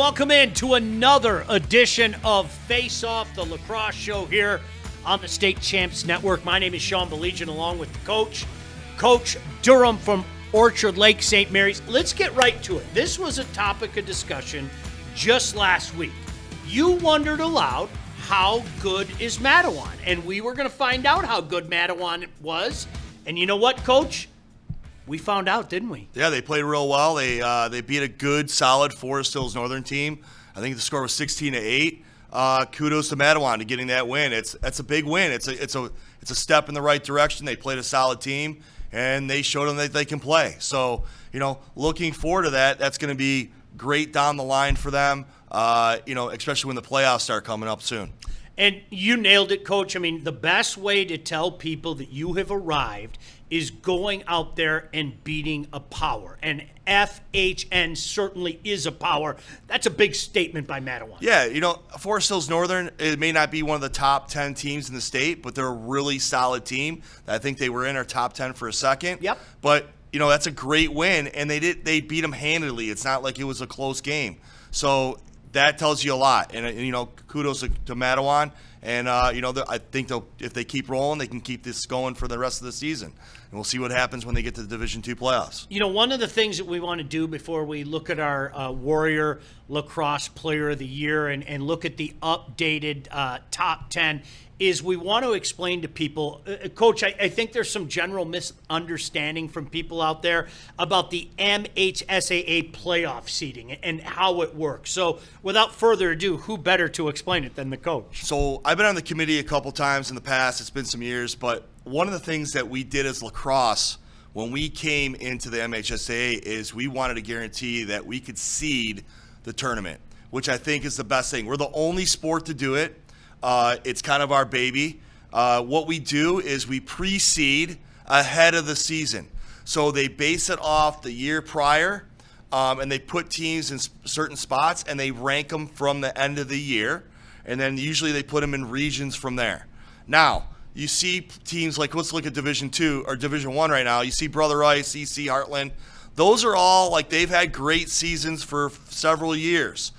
welcome in to another edition of Face-Off, the lacrosse show here on the State Champs Network. My name is Sean Baligian, along with the Coach Durham from Orchard Lake St. Mary's. Let's get right to it. This was a topic of discussion just last week. You wondered aloud, how good is Matawan? And we were going to find out how good Matawan was. And you know what, Coach? We found out, didn't we? Yeah, they played real well. They beat a good, solid Forest Hills Northern team. I think the score was 16-8. Kudos to Matawan to getting that win. That's a big win. It's a step in the right direction. They played a solid team, and they showed them that they can play. So, looking forward to that. That's going to be great down the line for them. Especially when the playoffs start coming up soon. And you nailed it, Coach. I mean, the best way to tell people that you have arrived is going out there and beating a power. And FHN certainly is a power. That's a big statement by Matawan. Yeah, Forest Hills Northern, it may not be one of the top 10 teams in the state, but they're a really solid team. I think they were in our top 10 for a second. Yep. But, that's a great win, and they beat them handily. It's not like it was a close game. So that tells you a lot. And kudos to Matawan. And, I think if they keep rolling, they can keep this going for the rest of the season. And we'll see what happens when they get to the Division II playoffs. One of the things that we want to do before we look at our Warrior Lacrosse Player of the Year and look at the updated top 10 is we want to explain to people, Coach, I think there's some general misunderstanding from people out there about the MHSAA playoff seeding and how it works. So without further ado, who better to explain it than the coach? So I've been on the committee a couple times in the past. It's been some years, but one of the things that we did as lacrosse when we came into the MHSAA is we wanted to guarantee that we could seed the tournament, which I think is the best thing. We're the only sport to do it. It's kind of our baby. What we do is we pre-seed ahead of the season. So they base it off the year prior, and they put teams in certain spots, and they rank them from the end of the year. And then usually they put them in regions from there. Now, you see teams like, let's look at Division II or Division I right now. You see Brother Rice, EC Heartland. Those are all, they've had great seasons for several years.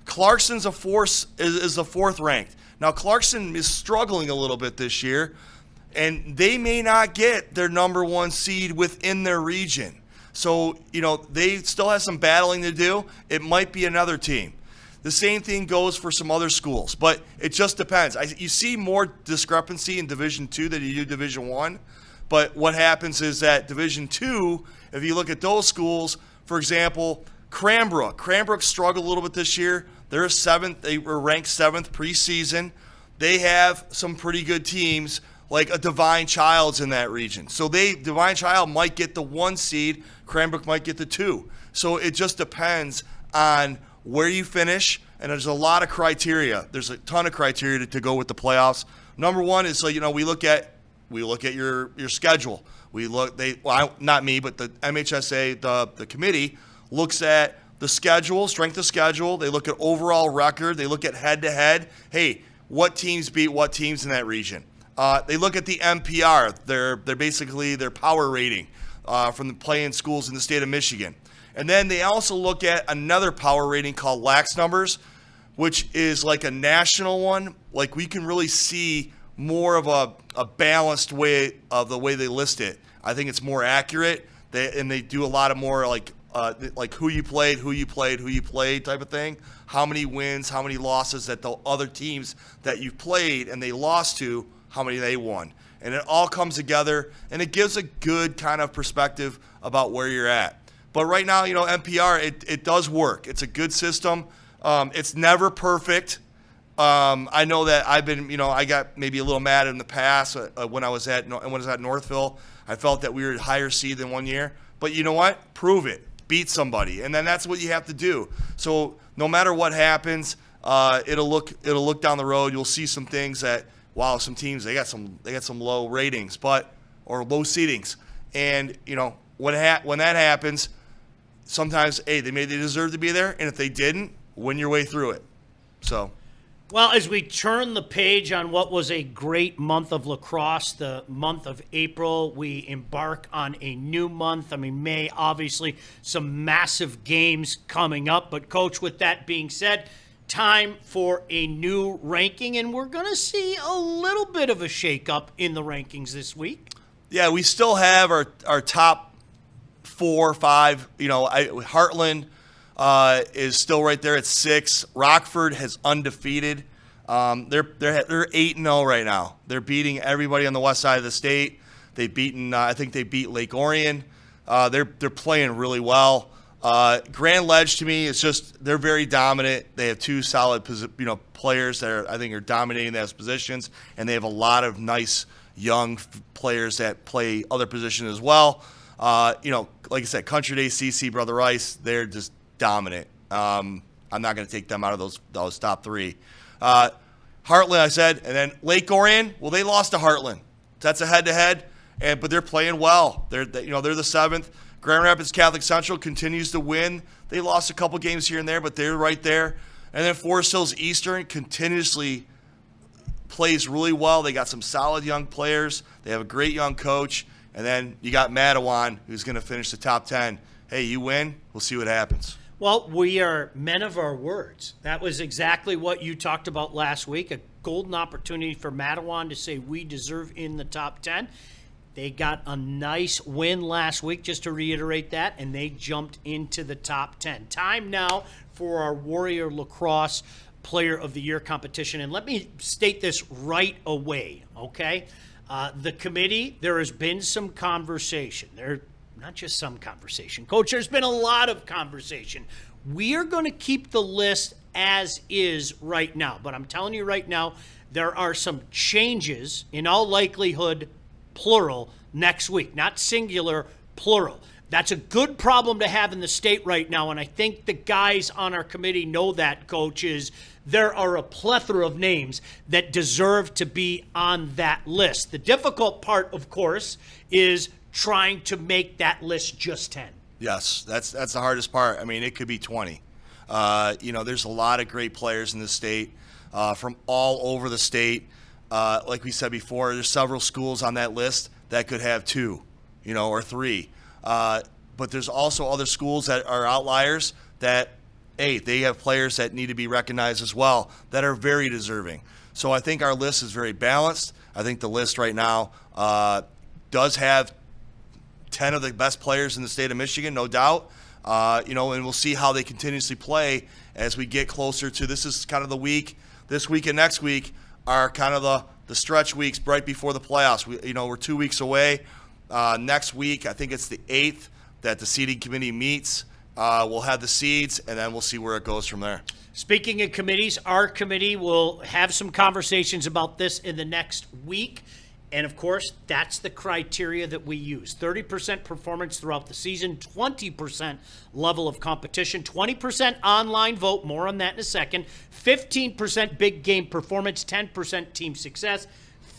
Clarkson's is the fourth ranked. Now, Clarkson is struggling a little bit this year, and they may not get their number one seed within their region. So, they still have some battling to do. It might be another team. The same thing goes for some other schools, but it just depends. You see more discrepancy in Division II than you do Division I, but what happens is that Division II, if you look at those schools, for example, Cranbrook struggled a little bit this year. They're seventh. They were ranked seventh preseason. They have some pretty good teams, like a Divine Child's in that region. So Divine Child might get the 1 seed. Cranbrook might get the 2. So it just depends on where you finish, and there's a lot of criteria. There's a ton of criteria to go with the playoffs. Number one is, we look at your schedule. Not me, but the MHSA, the committee looks at the schedule, strength of schedule. They look at overall record. They look at head-to-head. Hey, what teams beat what teams in that region? They look at the MPR. They're basically their power rating from the playing schools in the state of Michigan. And then they also look at another power rating called Lax Numbers, which is like a national one. Like, we can really see more of a balanced way of the way they list it. I think it's more accurate. They do a lot of more like who you played type of thing. How many wins, how many losses that the other teams that you've played and they lost to, how many they won. And it all comes together, and it gives a good kind of perspective about where you're at. But right now, MPR, it does work. It's a good system. It's never perfect. I know that I've been, I got maybe a little mad in the past when I was at Northville. I felt that we were higher seed than one year. But you know what? Prove it. Beat somebody, and then that's what you have to do. So no matter what happens, it'll look down the road. You'll see some things that, wow, some teams they got some low ratings, or low seedings, and when that happens, sometimes they deserve to be there, and if they didn't, win your way through it. So. Well, as we turn the page on what was a great month of lacrosse, the month of April, we embark on a new month. I mean, May, obviously, some massive games coming up. But, Coach, with that being said, time for a new ranking, and we're going to see a little bit of a shakeup in the rankings this week. Yeah, we still have our top 4 or 5. Heartland is still right there at 6. Rockford has undefeated. They're 8-0 right now. They're beating everybody on the west side of the state. They've beaten, I think they beat Lake Orion. They're playing really well. Grand Ledge to me is just they're very dominant. They have 2 solid players that I think are dominating those positions, and they have a lot of nice young players that play other positions as well. Like I said, Country Day, CC, Brother Rice, they're just dominant. I'm not going to take them out of those top 3. Heartland, I said, and then Lake Orion. Well, they lost to Heartland. That's a head-to-head, but they're playing well. They're the 7th. Grand Rapids Catholic Central continues to win. They lost a couple games here and there, but they're right there. And then Forest Hills Eastern continuously plays really well. They got some solid young players. They have a great young coach. And then you got Matawan, who's going to finish the top 10. Hey, you win, we'll see what happens. Well, we are men of our words. That was exactly what you talked about last week, a golden opportunity for Matawan to say we deserve in the top 10. They got a nice win last week, just to reiterate that, and they jumped into the top 10. Time now for our Warrior Lacrosse Player of the Year competition. And let me state this right away, okay? The committee, there has been some conversation. Not just some conversation. Coach, there's been a lot of conversation. We are going to keep the list as is right now. But I'm telling you right now, there are some changes, in all likelihood, plural, next week. Not singular, plural. That's a good problem to have in the state right now, and I think the guys on our committee know that, Coach, is there are a plethora of names that deserve to be on that list. The difficult part, of course, is trying to make that list just 10. Yes, that's the hardest part. I mean, it could be 20. There's a lot of great players in the state from all over the state. Like we said before, there's several schools on that list that could have 2, or 3. But there's also other schools that are outliers that, hey, they have players that need to be recognized as well that are very deserving. So I think our list is very balanced. I think the list right now does have 10 of the best players in the state of Michigan, no doubt. And we'll see how they continuously play as we get closer to this is kind of the week. This week and next week are kind of the stretch weeks right before the playoffs. We're 2 weeks away. Next week, I think it's the 8th that the seeding committee meets. We'll have the seeds, and then we'll see where it goes from there. Speaking of committees, our committee will have some conversations about this in the next week. And, of course, that's the criteria that we use. 30% performance throughout the season, 20% level of competition, 20% online vote, more on that in a second, 15% big game performance, 10% team success,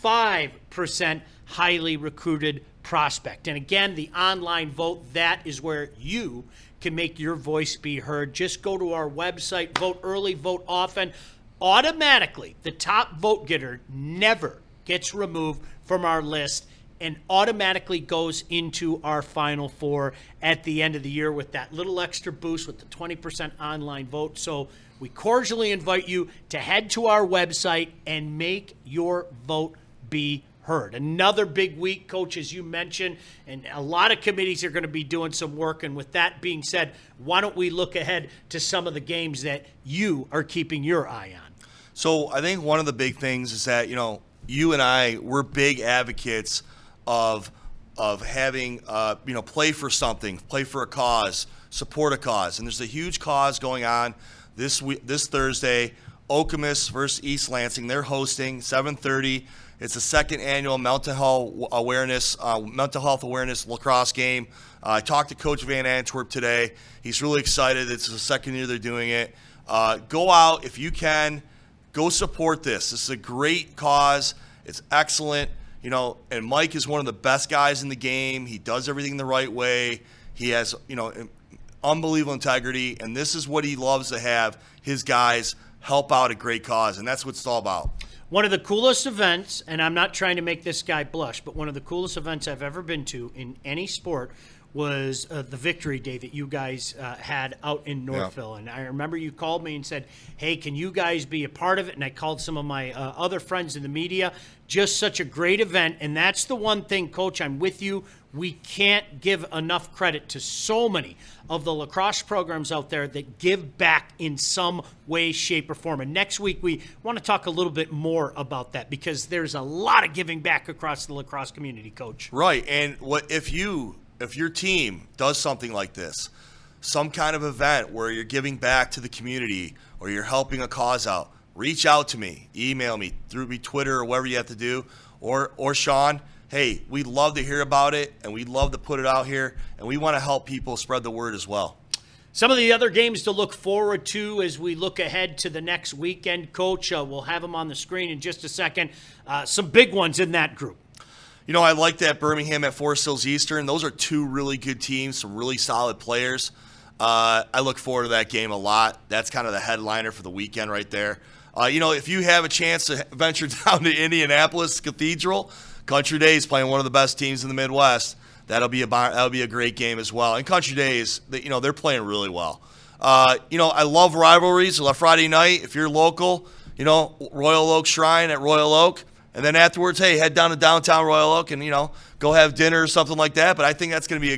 5% highly recruited prospect. And, again, the online vote, that is where you can make your voice be heard. Just go to our website, vote early, vote often. Automatically, the top vote getter never gets removed from our list and automatically goes into our Final Four at the end of the year with that little extra boost with the 20% online vote. So we cordially invite you to head to our website and make your vote be heard. Another big week, Coach, as you mentioned, and a lot of committees are going to be doing some work. And with that being said, why don't we look ahead to some of the games that you are keeping your eye on? So I think one of the big things is that, you and I, we're big advocates of having, play for something, play for a cause, support a cause. And there's a huge cause going on this Thursday, Okemos versus East Lansing. They're hosting 7:30. It's the second annual mental health awareness lacrosse game. I talked to Coach Van Antwerp today. He's really excited. It's the second year they're doing it. Go out if you can. Go support this. This is a great cause. It's excellent. And Mike is one of the best guys in the game. He does everything the right way. He has, unbelievable integrity, and this is what he loves to have his guys help out a great cause, and that's what it's all about. One of the coolest events, and I'm not trying to make this guy blush, but one of the coolest events I've ever been to in any sport was the Victory Day that you guys had out in Northville. And I remember you called me and said, hey, can you guys be a part of it? And I called some of my other friends in the media. Just such a great event. And that's the one thing, Coach, I'm with you. We can't give enough credit to so many of the lacrosse programs out there that give back in some way, shape, or form. And next week, we want to talk a little bit more about that because there's a lot of giving back across the lacrosse community, Coach. Right. And what if your team does something like this, some kind of event where you're giving back to the community or you're helping a cause out, reach out to me, email me, through me Twitter or whatever you have to do, or Sean. Hey, we'd love to hear about it, and we'd love to put it out here, and we want to help people spread the word as well. Some of the other games to look forward to as we look ahead to the next weekend, Coach. We'll have them on the screen in just a second. Some big ones in that group. You know, I like that Birmingham at Forest Hills Eastern. Those are two really good teams, some really solid players. I look forward to that game a lot. That's kind of the headliner for the weekend right there. You know, if you have a chance to venture down to Indianapolis Cathedral, Country Day is playing one of the best teams in the Midwest. That'll be a great game as well. And Country Day is, you know, they're playing really well. You know, I love rivalries. Friday night, if you're local, you know, Royal Oak Shrine at Royal Oak. And then afterwards, hey, head down to downtown Royal Oak and, you know, go have dinner or something like that. But I think that's going to be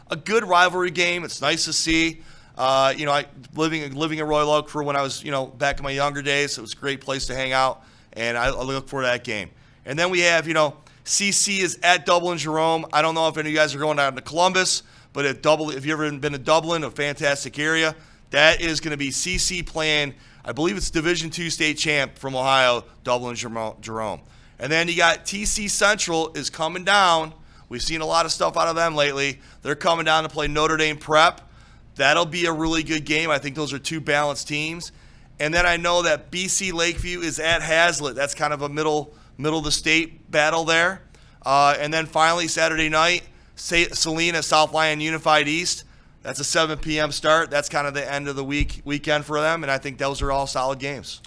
a good rivalry game. It's nice to see. You know, living at Royal Oak for when I was, you know, back in my younger days, it was a great place to hang out. And I look forward to that game. And then we have, you know, CC is at Dublin Jerome. I don't know if any of you guys are going down to Columbus, but if you've ever been to Dublin, a fantastic area, that is going to be CC playing, I believe it's Division II state champ from Ohio, Dublin Jerome. And then you got TC Central is coming down. We've seen a lot of stuff out of them lately. They're coming down to play Notre Dame Prep. That'll be a really good game. I think those are two balanced teams. And then I know that BC Lakeview is at Hazlitt. That's kind of a middle of the state battle there. And then finally Saturday night, Salina South Lyon Unified East. That's a 7 p.m. start. That's kind of the end of the weekend for them, and I think those are all solid games.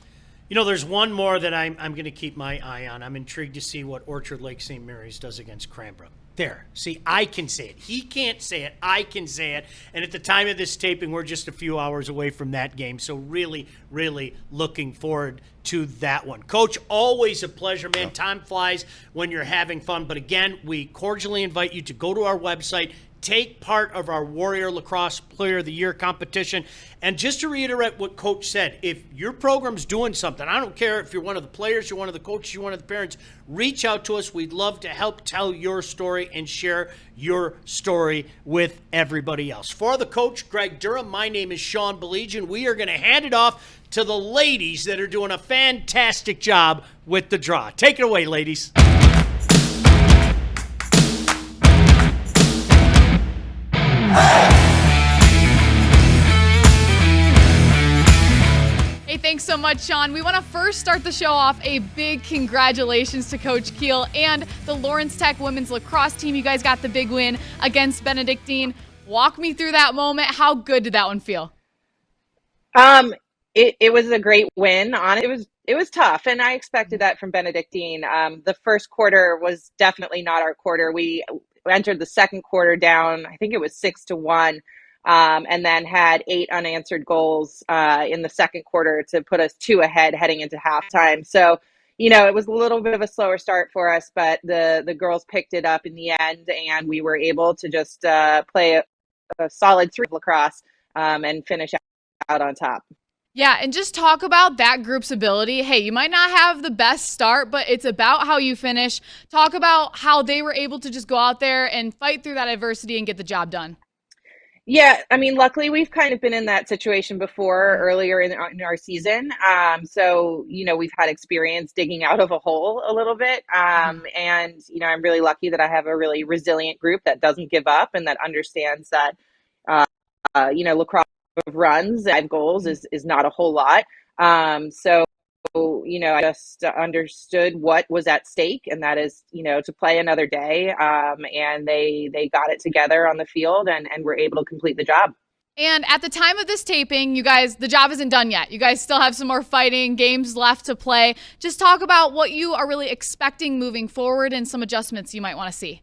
You know, there's one more that I'm going to keep my eye on. I'm intrigued to see what Orchard Lake St. Mary's does against Cranbrook. There. See, I can say it. He can't say it. I can say it. And at the time of this taping, we're just a few hours away from that game. So really, really looking forward to that one. Coach, always a pleasure, man. Time flies when you're having fun. But again, we cordially invite you to go to our website, take part of our Warrior Lacrosse Player of the Year competition. And just to reiterate what Coach said, if your program's doing something, I don't care if you're one of the players, you're one of the coaches, you're one of the parents, reach out to us. We'd love to help tell your story and share your story with everybody else. For the coach, Greg Durham, my name is Sean Baligian. We are going to hand it off to the ladies that are doing a fantastic job with the draw. Take it away, ladies. Hey, thanks so much, Sean. We want to first start the show off a big congratulations to Coach Keel and the Lawrence Tech women's lacrosse team. You guys got the big win against Benedictine. Walk me through that moment. How good did that one feel? It was a great win. It was tough, and I expected that from Benedictine. The first quarter was definitely not our quarter. We entered the second quarter down, I think it was 6-1, and then had 8 unanswered goals in the second quarter to put us 2 ahead heading into halftime. So, you know, it was a little bit of a slower start for us, but the girls picked it up in the end, and we were able to just play a solid 3 lacrosse and finish out on top. Yeah, and just talk about that group's ability. Hey, you might not have the best start, but it's about how you finish. Talk about how they were able to just go out there and fight through that adversity and get the job done. Yeah, I mean, luckily we've kind of been in that situation before earlier in our season. So, you know, we've had experience digging out of a hole a little bit. And, you know, I'm really lucky that I have a really resilient group that doesn't give up and that understands that, you know, lacrosse of runs, 5 goals is not a whole lot. So, you know, I just understood what was at stake, and that is, you know, to play another day. And they got it together on the field and were able to complete the job. And at the time of this taping, you guys, the job isn't done yet. You guys still have some more fighting games left to play. Just talk about what you are really expecting moving forward and some adjustments you might want to see.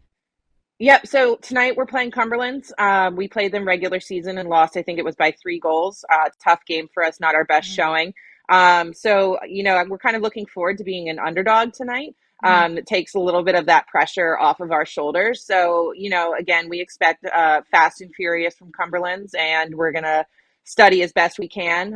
Yep. So tonight we're playing Cumberland's. We played them regular season and lost. I think it was by 3 goals. Tough game for us, not our best showing. So, we're kind of looking forward to being an underdog tonight. It takes a little bit of that pressure off of our shoulders. So, again, we expect fast and furious from Cumberland's, and we're going to study as best we can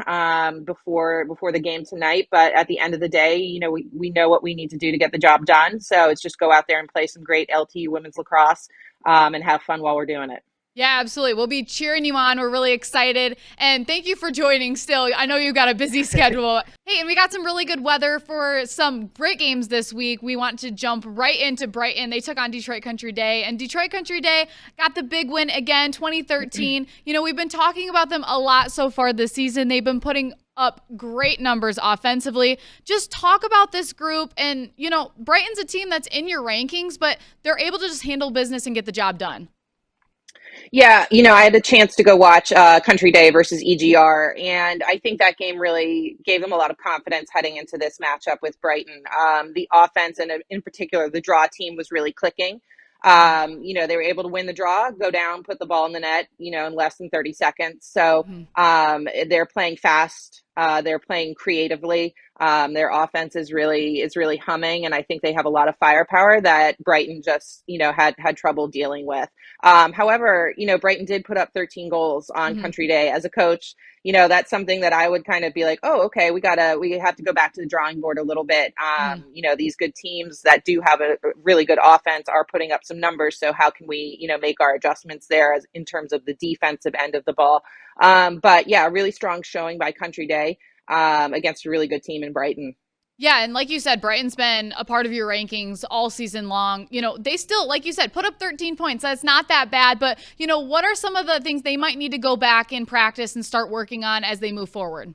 before the game tonight. But at the end of the day, we know what we need to do to get the job done. So it's just go out there and play some great LTU women's lacrosse and have fun while we're doing it. Yeah, absolutely. We'll be cheering you on. We're really excited. And thank you for joining still. I know you've got a busy schedule. Hey, and we got some really good weather for some great games this week. We want to jump right into Brighton. They took on Detroit Country Day, and Detroit Country Day got the big win again, 2013. We've been talking about them a lot so far this season. They've been putting up great numbers offensively. Just talk about this group. And, Brighton's a team that's in your rankings, but they're able to just handle business and get the job done. Yeah, I had a chance to go watch Country Day versus EGR, and I think that game really gave them a lot of confidence heading into this matchup with Brighton. The offense, and in particular, the draw team was really clicking. They were able to win the draw, go down, put the ball in the net, in less than 30 seconds. So they're playing fast. They're playing creatively. Their offense is really humming, and I think they have a lot of firepower that Brighton just, had trouble dealing with. However, Brighton did put up 13 goals on Country Day. As a coach, that's something that I would kind of be like, oh, okay, we have to go back to the drawing board a little bit. These good teams that do have a really good offense are putting up some numbers. So how can we, make our adjustments there in terms of the defensive end of the ball? But yeah, a really strong showing by Country Day against a really good team in Brighton. Yeah, and like you said, Brighton's been a part of your rankings all season long. They still, like you said, put up 13 points. That's not that bad. But, what are some of the things they might need to go back in practice and start working on as they move forward?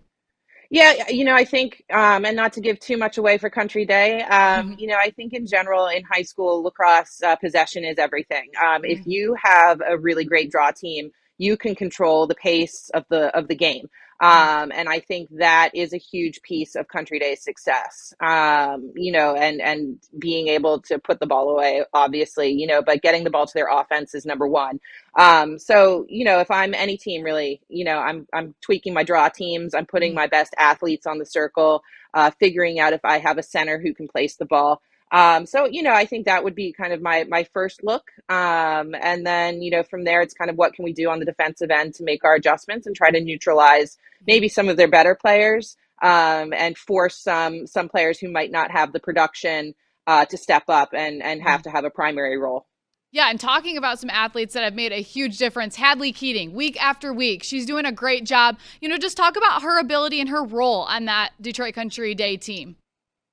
Yeah, I think, and not to give too much away for Country Day, I think in general in high school lacrosse, possession is everything. If you have a really great draw team, you can control the pace of the game. And I think that is a huge piece of Country Day's success, and being able to put the ball away, obviously, but getting the ball to their offense is number one. So, if I'm any team really, I'm tweaking my draw teams. I'm putting my best athletes on the circle, figuring out if I have a center who can place the ball. So, I think that would be kind of my first look. And then, from there, it's kind of what can we do on the defensive end to make our adjustments and try to neutralize maybe some of their better players, and force some players who might not have the production to step up and have to have a primary role. Yeah, and talking about some athletes that have made a huge difference, Hadley Keating, week after week, she's doing a great job. Just talk about her ability and her role on that Detroit Country Day team.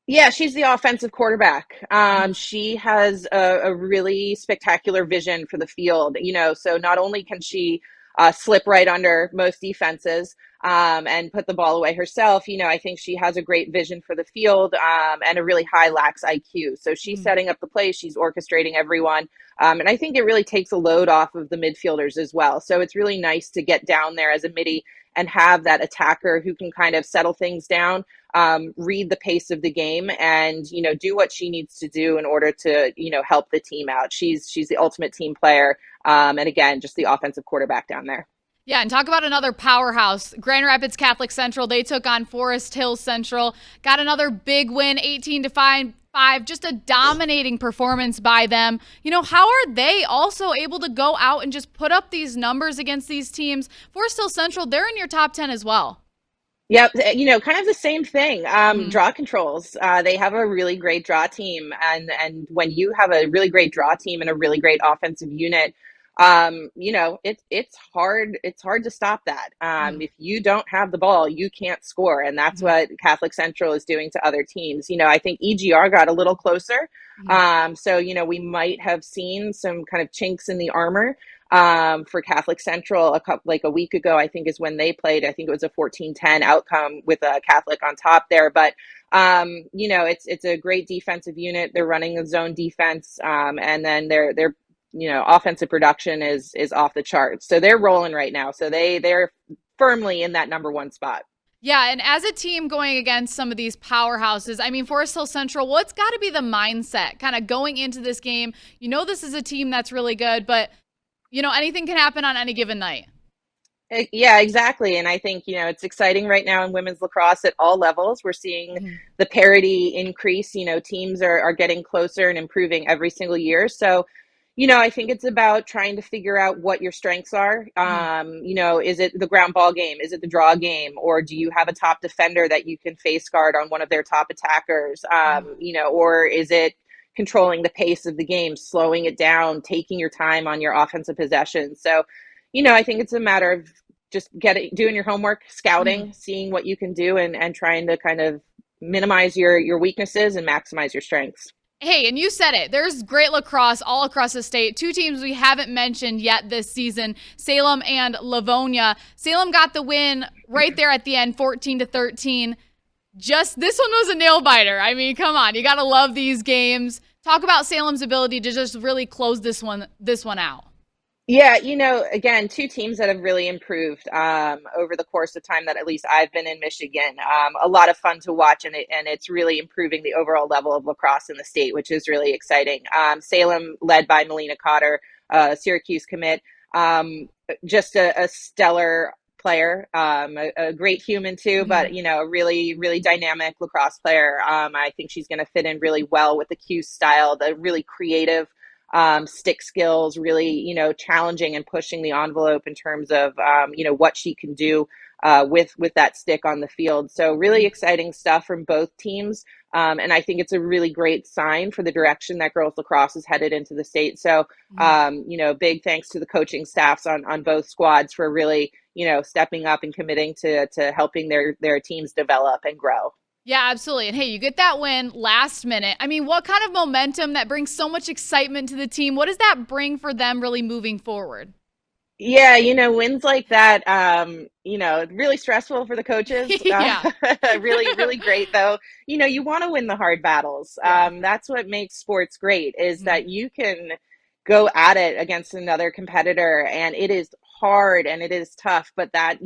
Yeah, she's the offensive quarterback. She has a really spectacular vision for the field, so not only can she slip right under most defenses and put the ball away herself, I think she has a great vision for the field and a really high lax IQ. So she's setting up the play, she's orchestrating everyone. And I think it really takes a load off of the midfielders as well. So it's really nice to get down there as a midi and have that attacker who can kind of settle things down, read the pace of the game, and do what she needs to do in order to help the team out. She's the ultimate team player, and again, just the offensive quarterback down there. Yeah, and talk about another powerhouse. Grand Rapids Catholic Central, they took on Forest Hills Central, got another big win, 18-5. Just a dominating performance by them. How are they also able to go out and just put up these numbers against these teams? Forest Hills Central, they're in your top 10 as well. Yep, kind of the same thing. Draw controls. They have a really great draw team, and when you have a really great draw team and a really great offensive unit, it's hard to stop that. If you don't have the ball, you can't score, and that's what Catholic Central is doing to other teams. I think EGR got a little closer, so we might have seen some kind of chinks in the armor. For Catholic Central, a week ago, I think is when they played. I think it was a 14-10 outcome with a Catholic on top there. But it's a great defensive unit. They're running a zone defense, and then they're offensive production is off the charts. So they're rolling right now. So they're firmly in that number one spot. Yeah, and as a team going against some of these powerhouses, I mean, Forest Hill Central, well, it's got to be the mindset kind of going into this game. This is a team that's really good, but, anything can happen on any given night. Yeah, exactly. And I think, it's exciting right now in women's lacrosse at all levels. We're seeing the parity increase. Teams are getting closer and improving every single year. So, I think it's about trying to figure out what your strengths are. Is it the ground ball game? Is it the draw game? Or do you have a top defender that you can face guard on one of their top attackers? Or is it controlling the pace of the game, slowing it down, taking your time on your offensive possessions? So, I think it's a matter of just doing your homework, scouting, seeing what you can do, and trying to kind of minimize your weaknesses and maximize your strengths. Hey, and you said it. There's great lacrosse all across the state. Two teams we haven't mentioned yet this season, Salem and Livonia. Salem got the win right there at the end, 14-13. Just this one was a nail biter. I mean, come on, you got to love these games. Talk about Salem's ability to just really close this one out. Yeah, again, two teams that have really improved over the course of time that at least I've been in Michigan. A lot of fun to watch, and it's really improving the overall level of lacrosse in the state, which is really exciting. Salem, led by Melina Cotter, Syracuse commit, just a stellar player, a great human too, but a really, really dynamic lacrosse player. I think she's going to fit in really well with the Q style, the really creative stick skills, really, challenging and pushing the envelope in terms of, what she can do with that stick on the field. So really exciting stuff from both teams. And I think it's a really great sign for the direction that girls lacrosse is headed into the state. So, big thanks to the coaching staffs on both squads for really, stepping up and committing to helping their teams develop and grow. Yeah, absolutely. And hey, you get that win last minute. I mean, what kind of momentum that brings so much excitement to the team? What does that bring for them really moving forward? Yeah, wins like that, really stressful for the coaches. Yeah. Really, really great though. You want to win the hard battles. That's what makes sports great is that you can go at it against another competitor, and it is hard and it is tough, but that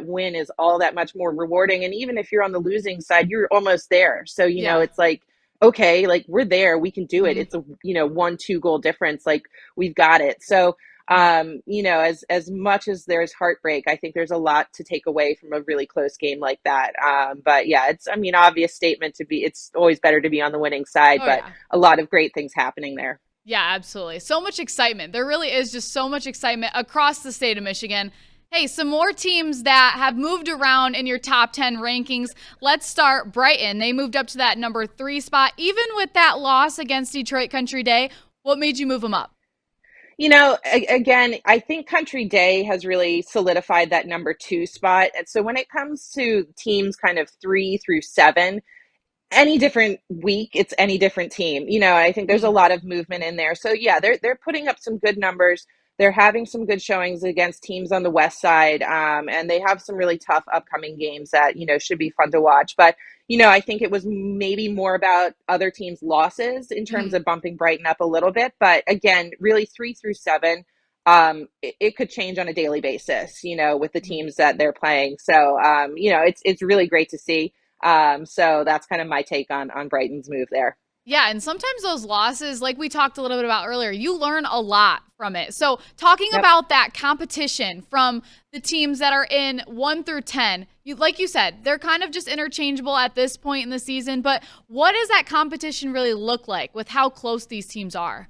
win is all that much more rewarding. And even if you're on the losing side, you're almost there. So it's like, okay, like we're there, we can do it. It's a 1-2 goal difference, like we've got it. So as much as there's heartbreak, I think there's a lot to take away from a really close game like that. But yeah, it's obvious statement it's always better to be on the winning side, a lot of great things happening there. Yeah, absolutely. So much excitement. There really is just so much excitement across the state of Michigan. Hey, some more teams that have moved around in your top 10 rankings. Let's start Brighton. They moved up to that number 3 spot. Even with that loss against Detroit Country Day, what made you move them up? Again, I think Country Day has really solidified that number 2 spot. And so when it comes to teams kind of 3 through 7, any different week, it's any different team. I think there's a lot of movement in there. So yeah, they're putting up some good numbers. They're having some good showings against teams on the west side. And they have some really tough upcoming games that, should be fun to watch. But, I think it was maybe more about other teams' losses in terms of bumping Brighton up a little bit. But again, really 3 through 7, it could change on a daily basis, with the teams that they're playing. So, it's really great to see. So that's kind of my take on Brighton's move there. Yeah, and sometimes those losses, like we talked a little bit about earlier, you learn a lot from it. So talking about that competition from the teams that are in 1 through 10, like you said, they're kind of just interchangeable at this point in the season. But what does that competition really look like with how close these teams are?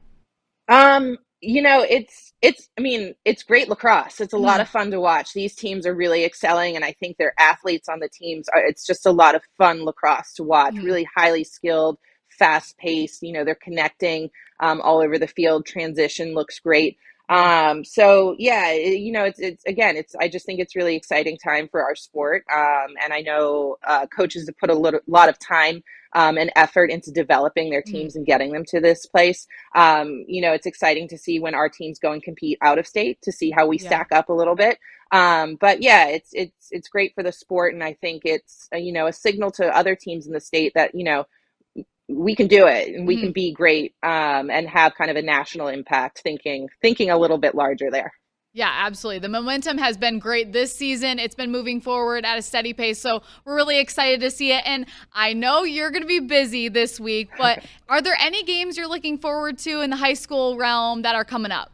It's great lacrosse. It's a lot of fun to watch. These teams are really excelling, and I think their athletes on the teams it's just a lot of fun lacrosse to watch. Really highly skilled, fast paced. They're connecting all over the field. Transition looks great. So yeah, I just think it's really exciting time for our sport. And I know coaches have put a lot of time and effort into developing their teams and getting them to this place. It's exciting to see when our teams go and compete out of state to see how we stack up a little bit. But yeah, it's great for the sport. And I think it's, a signal to other teams in the state that, we can do it and we can be great and have kind of a national impact, thinking a little bit larger there. Yeah, absolutely. The momentum has been great this season. It's been moving forward at a steady pace. So we're really excited to see it. And I know you're going to be busy this week, but are there any games you're looking forward to in the high school realm that are coming up?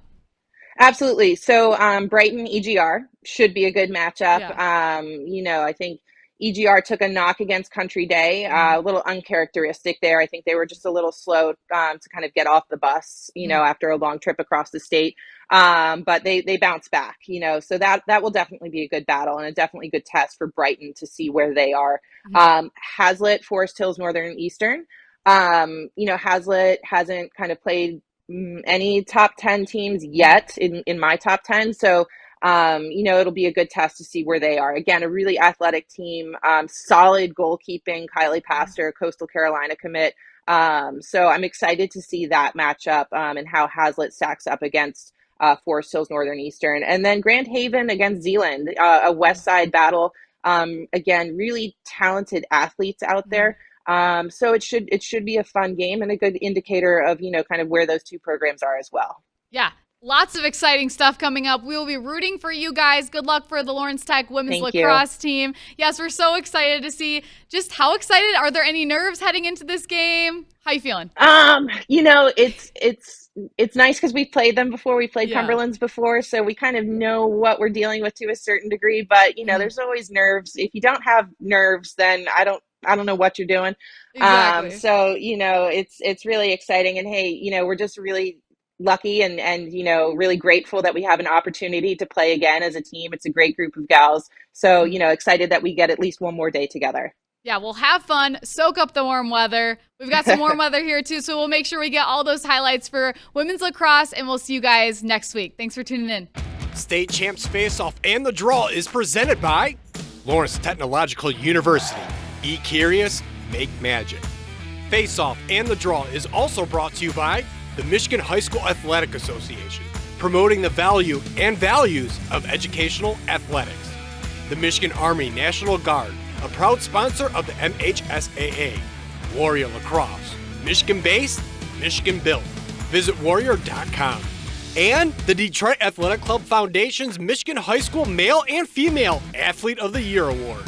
Absolutely. So Brighton EGR should be a good matchup. Yeah. I think EGR took a knock against Country Day, a little uncharacteristic there. I think they were just a little slow to kind of get off the bus, after a long trip across the state. But they bounced back, so that will definitely be a good battle and a definitely good test for Brighton to see where they are. Hazlitt, Forest Hills, Northern and Eastern. Hazlitt hasn't kind of played any top 10 teams yet in my top 10. So, it'll be a good test to see where they are. Again, a really athletic team, solid goalkeeping, Kylie Pastor, Coastal Carolina commit. So I'm excited to see that matchup and how Hazlitt stacks up against Forest Hills, Northern Eastern. And then Grand Haven against Zeeland, a West Side battle. Again, really talented athletes out there. So it should be a fun game and a good indicator of, kind of where those two programs are as well. Yeah. Lots of exciting stuff coming up. We will be rooting for you guys. Good luck for the Lawrence Tech women's lacrosse team. Yes, we're so excited to see. Just how excited? Are there any nerves heading into this game? How you feeling? It's nice because we've played them before. We played Cumberland's before, so we kind of know what we're dealing with to a certain degree. But there's always nerves. If you don't have nerves, then I don't know what you're doing. Exactly. So it's really exciting. And hey, we're just really lucky and really grateful that we have an opportunity to play again as a team. It's a great group of gals. So excited that we get at least one more day together. Yeah, we'll have fun, soak up the warm weather. We've got some warm weather here too, so we'll make sure we get all those highlights for women's lacrosse, and we'll see you guys next week. Thanks for tuning in. State Champs Faceoff and the Draw is presented by Lawrence Technological University. Be curious, make magic. Faceoff and the Draw is also brought to you by the Michigan High School Athletic Association, promoting the value and values of educational athletics. The Michigan Army National Guard, a proud sponsor of the MHSAA. Warrior Lacrosse, Michigan-based, Michigan-built. Visit warrior.com. And the Detroit Athletic Club Foundation's Michigan High School Male and Female Athlete of the Year Award.